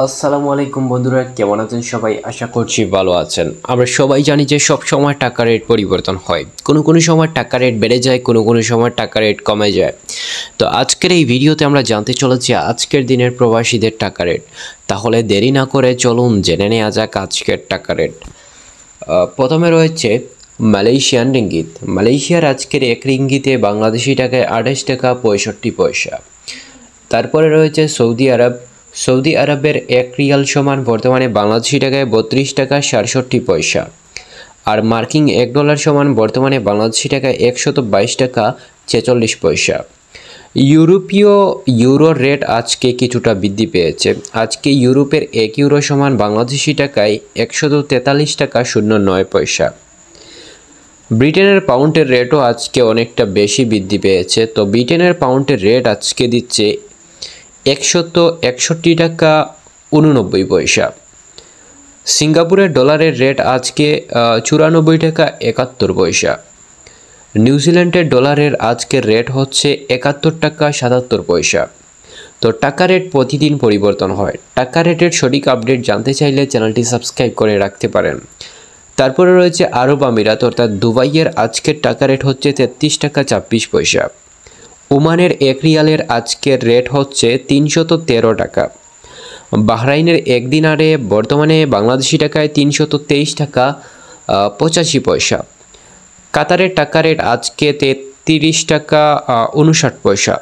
আসসালামু আলাইকুম বন্ধুরা, কেমন আছেন সবাই? আশা করছি ভালো আছেন। আমরা সবাই জানি যে সব সময় টাকা রেট পরিবর্তন হয়। কোনো সময় টাকা রেট বেড়ে যায়, কোনো সময় টাকা রেট কমে যায়। তো আজকের এই ভিডিওতে আমরা জানতে চলেছি আজকের দিনের প্রবাসীদের টাকা রেট। তাহলে দেরি না করে চলুন জেনে নেওয়া যাক আজকের টাকা রেট। প্রথমে রয়েছে মালয়েশিয়ান রিঙ্গিত। মালয়েশিয়ার আজকের এক রিঙ্গিতে বাংলাদেশি টাকায় 28 টাকা 65 পয়সা। তারপরে রয়েছে সৌদি আরব। সৌদি আরবের এক রিয়াল সমান বর্তমানে বাংলাদেশি টাকায় 32 টাকা 67 পয়সা। আর মার্কিন $1 সমান বর্তমানে বাংলাদেশি টাকায় 122 টাকা 46 পয়সা। ইউরোর রেট আজকে কিছুটা বৃদ্ধি পেয়েছে। আজকে ইউরোপের 1 ইউরো সমান বাংলাদেশি টাকায় 143 টাকা 09 পয়সা। ব্রিটেনের পাউন্ডের রেটও আজকে অনেকটা বেশি বৃদ্ধি পেয়েছে। তো ব্রিটেনের পাউন্ডের রেট আজকে দিচ্ছে 161 টাকা 89 পয়সা। সিঙ্গাপুরের ডলারের রেট আজকে 94 টাকা 71 পয়সা। নিউজিল্যান্ডের ডলারের আজকের রেট হচ্ছে 71 টাকা 77 পয়সা। তো টাকা রেট প্রতিদিন পরিবর্তন হয়। টাকা রেটের সঠিক আপডেট জানতে চাইলে চ্যানেলটি সাবস্ক্রাইব করে রাখতে পারেন। তারপরে রয়েছে আরব আমিরাত অর্থাৎ দুবাইয়ের আজকের টাকা রেট হচ্ছে 33 টাকা 26 পয়সা। ওমানের এক রিয়ালের আজকের রেট হচ্ছে 313 টাকা। বাহরাইনের এক দিনারে বর্তমানে বাংলাদেশি টাকায় 323 টাকা 85 পয়সা। কাতারের টাকা রেট আজকে 33 টাকা 59 পয়সা।